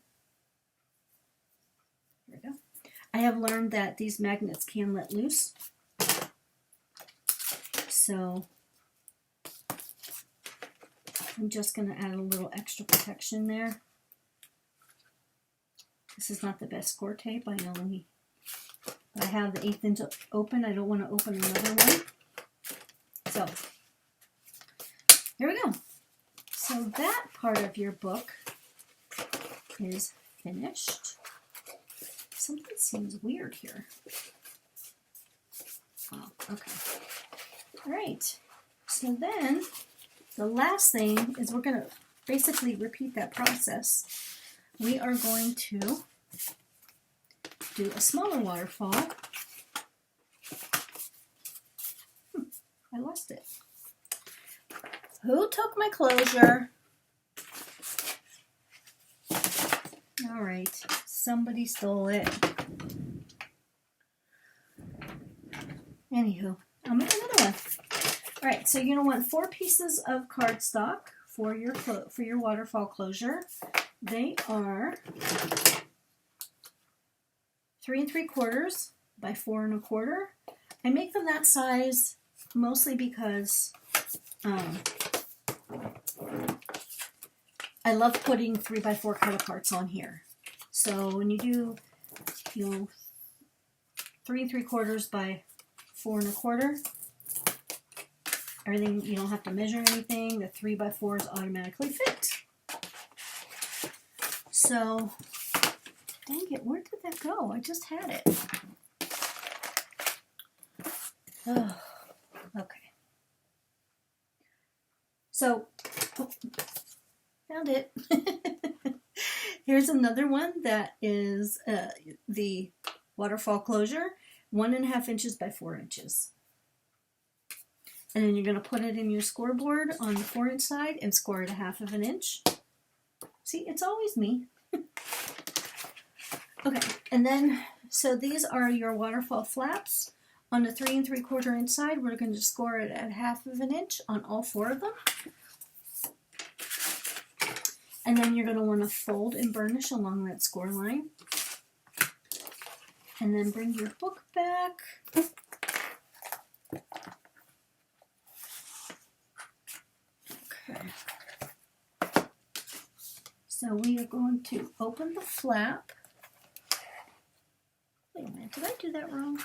There we go. I have learned that these magnets can let loose. So I'm just going to add a little extra protection there. This is not the best Scor tape. I have the 1/8 inch open. I don't want to open another one. So here we go. So that part of your book is finished. Something seems weird here. Oh, okay. All right. So then the last thing is we're going to basically repeat that process. We are going to do a smaller waterfall. I lost it. Who took my closure? All right, somebody stole it. Anywho, I'll make another one. All right, so you're gonna want 4 pieces of cardstock for your waterfall closure. They are 3 3/4 by 4 1/4. I make them that size mostly because I love putting 3 by 4 cut aparts on here. So when you do, 3 3/4 by 4 1/4, everything, you don't have to measure anything. The 3 by 4s automatically fit. So, dang it, where did that go? I just had it. Oh, okay. So, found it. Here's another one that is the waterfall closure, 1.5 inches by 4 inches. And then you're going to put it in your scoreboard on the 4-inch side and score it 1/2 inch. See, it's always me. Okay, and then, so these are your waterfall flaps. On the 3 3/4 inch side, we're going to score it at 1/2 inch on all 4 of them. And then you're going to want to fold and burnish along that score line. And then bring your book back. Okay. So we are going to open the flap. Wait a minute, did I do that wrong?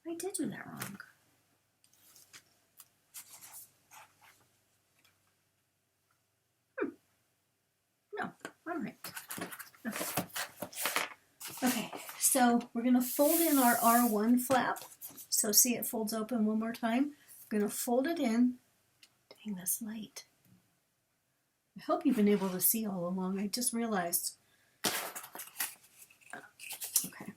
I did do that wrong. No, I'm right. Okay. Okay, so we're going to fold in our R1 flap. So see, it folds open one more time. We're going to fold it in. Dang, this light. I hope you've been able to see all along. I just realized. Okay.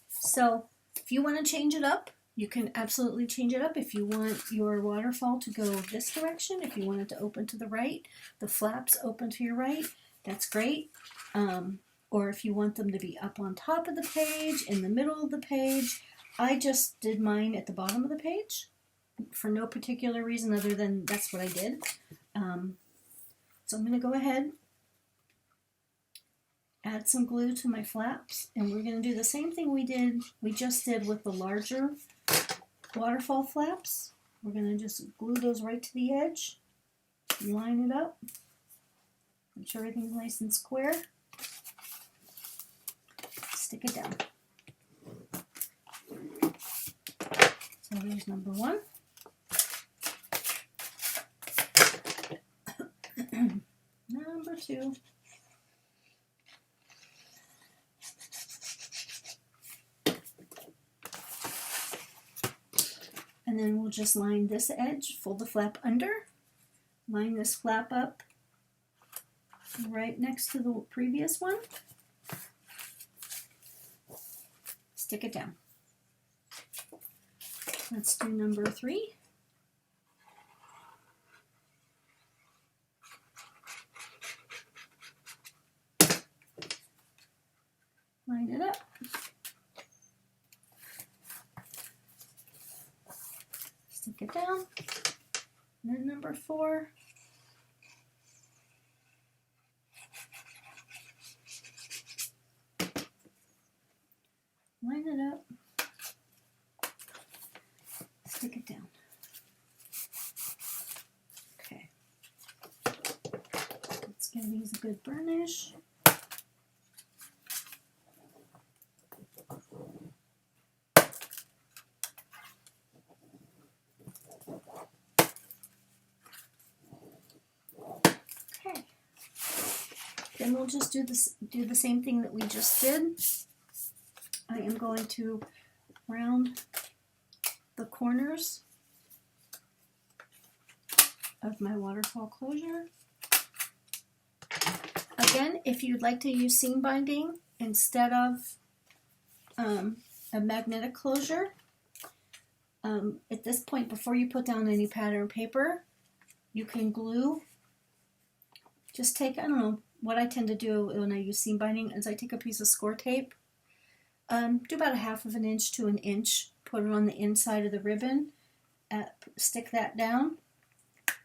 So if you want to change it up, you can absolutely change it up. If you want your waterfall to go this direction, if you want it to open to the right, the flaps open to your right, that's great. Or if you want them to be up on top of the page, in the middle of the page, I just did mine at the bottom of the page for no particular reason other than that's what I did. So I'm going to go ahead, add some glue to my flaps, and we're going to do the same thing we just did with the larger waterfall flaps. We're going to just glue those right to the edge, line it up, make sure everything's nice and square, stick it down. So there's number one. Number two. And then we'll just line this edge, fold the flap under, line this flap up right next to the previous one, stick it down. Let's do number three. Line it up. Stick it down. And then number four. Line it up. Stick it down. Okay. Let's give these a good burnish. Okay. Then we'll just do the same thing that we just did. I am going to round the corners of my waterfall closure. Again, if you'd like to use seam binding instead of a magnetic closure, at this point, before you put down any pattern paper, you can glue. Just take, I don't know, what I tend to do when I use seam binding is I take a piece of Scor tape, do about a 1/2 inch to an inch, put it on the inside of the ribbon, stick that down,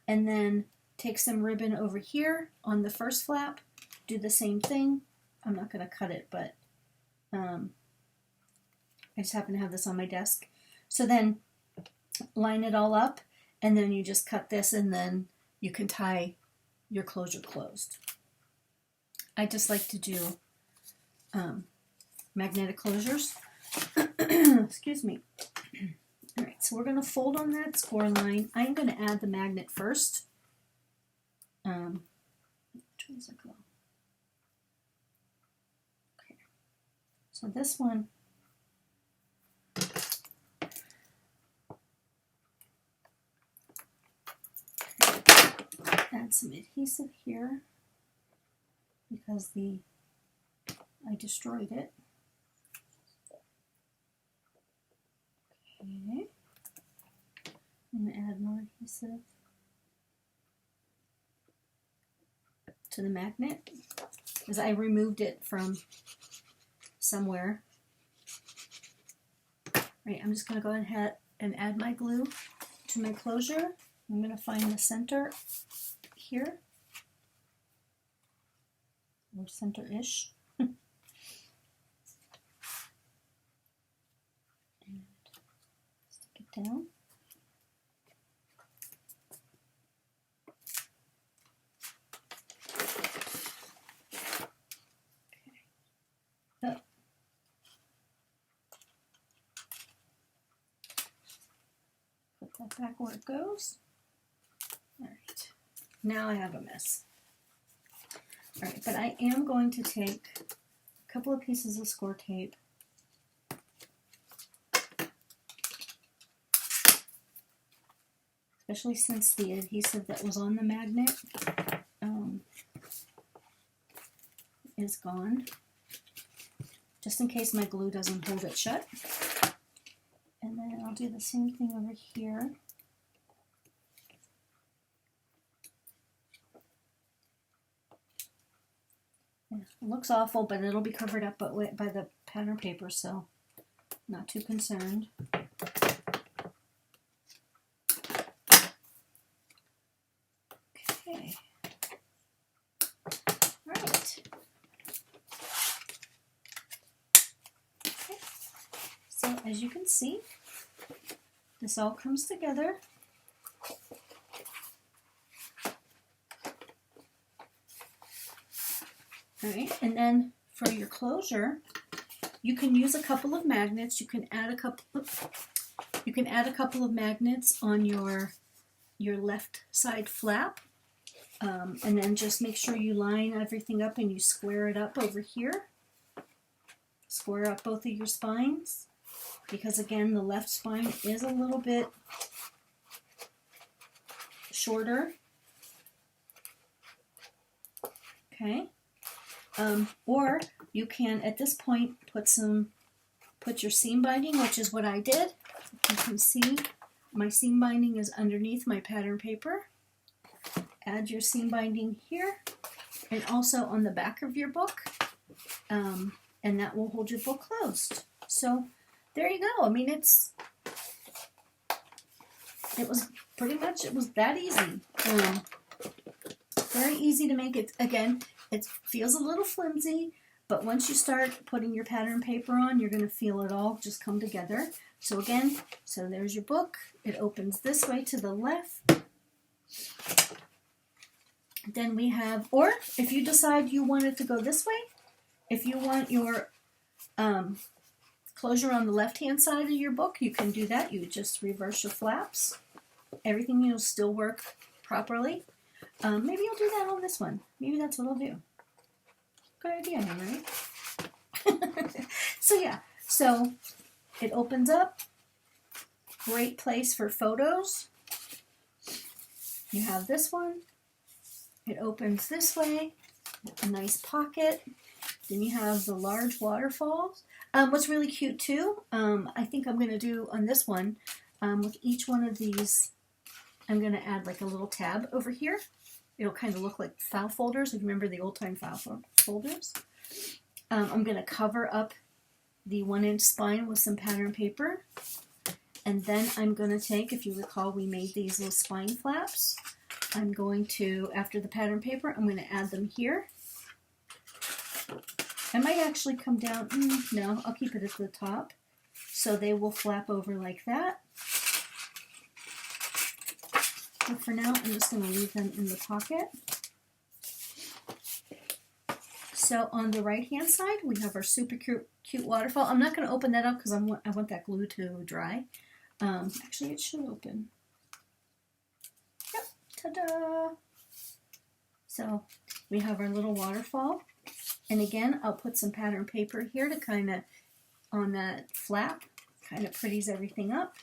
and then take some ribbon over here on the first flap, do the same thing. I'm not going to cut it, but I just happen to have this on my desk. So then line it all up, and then you just cut this, and then you can tie your closure closed. I just like to do magnetic closures. Excuse me. All right, so we're going to fold on that Scor line. I'm going to add the magnet first. Which one's it go? Okay. So this one, add some adhesive here because I destroyed it. Okay. I'm going to add more adhesive to the magnet because I removed it from somewhere. Right, I'm just going to go ahead and add my glue to my closure. I'm going to find the center here, or center-ish. And stick it down. Okay. Up. Put that back where it goes. All right. Now I have a mess. All right, but I am going to take a couple of pieces of Scor tape, especially since the adhesive that was on the magnet is gone, just in case my glue doesn't hold it shut. And then I'll do the same thing over here. It looks awful, but it'll be covered up by the pattern paper, so Not too concerned. Okay. All right. Okay. So as you can see, this all comes together. All right, and then for your closure, you can use a couple of magnets. You can add a couple of magnets on your left side flap, and then just make sure you line everything up and you square it up over here. Square up both of your spines, because again, the left spine is a little bit shorter. Okay. Or you can, at this point, put your seam binding, which is what I did. You can see my seam binding is underneath my pattern paper. Add your seam binding here, and also on the back of your book, and that will hold your book closed. So there you go. I mean, it was that easy. Very easy to make. It again. It feels a little flimsy, but once you start putting your pattern paper on, you're going to feel it all just come together. So again, so there's your book. It opens this way to the left. Then we have, or if you decide you want it to go this way, if you want your closure on the left-hand side of your book, you can do that. You just reverse your flaps. Everything will still work properly. Maybe I'll do that on this one. Maybe that's what I'll do. Good idea, right? So yeah, so it opens up. Great place for photos. You have this one. It opens this way. A nice pocket. Then you have the large waterfalls. What's really cute too, I think I'm going to do on this one, with each one of these, I'm going to add like a little tab over here. It'll kind of look like file folders. If you remember the old-time file folders. I'm going to cover up the 1-inch spine with some pattern paper. And then I'm going to take, if you recall, we made these little spine flaps. I'm going to, after the pattern paper, I'm going to add them here. I might actually come down, no, I'll keep it at the top. So they will flap over like that. But for now, I'm just going to leave them in the pocket. So on the right-hand side, we have our super cute waterfall. I'm not going to open that up because I want that glue to dry. Actually, it should open. Yep, ta-da! So we have our little waterfall. And again, I'll put some pattern paper here to kind of, on that flap, kind of pretties everything up.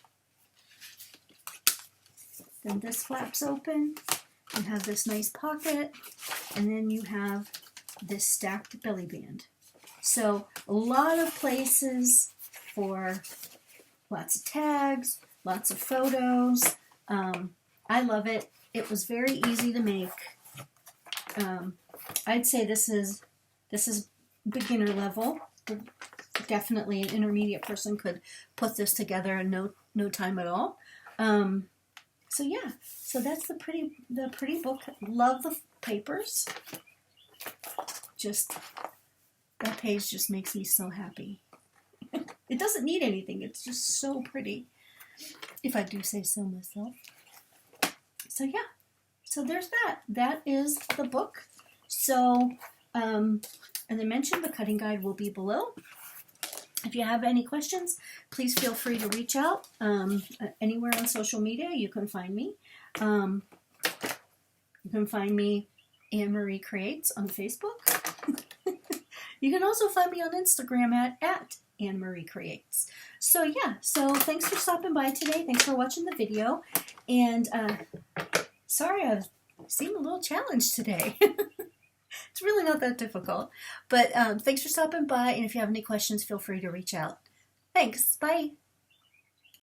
Then this flap's open. You have this nice pocket, and then you have this stacked belly band. So a lot of places for lots of tags, lots of photos. I love it. It was very easy to make. I'd say this is beginner level. Definitely an intermediate person could put this together in no time at all. So yeah, so that's the pretty book. Love the papers. Just that page just makes me so happy. It doesn't need anything. It's just so pretty, if I do say so myself. So yeah, so there's that. That is the book. So, as I mentioned, the cutting guide will be below. If you have any questions, please feel free to reach out. Anywhere on social media, you can find me. You can find me, Anne Marie Creates, on Facebook. You can also find me on Instagram at Anne Marie Creates. So yeah, so thanks for stopping by today. Thanks for watching the video. And sorry I seem a little challenged today. It's really not that difficult. But thanks for stopping by, and if you have any questions, feel free to reach out. Thanks. Bye.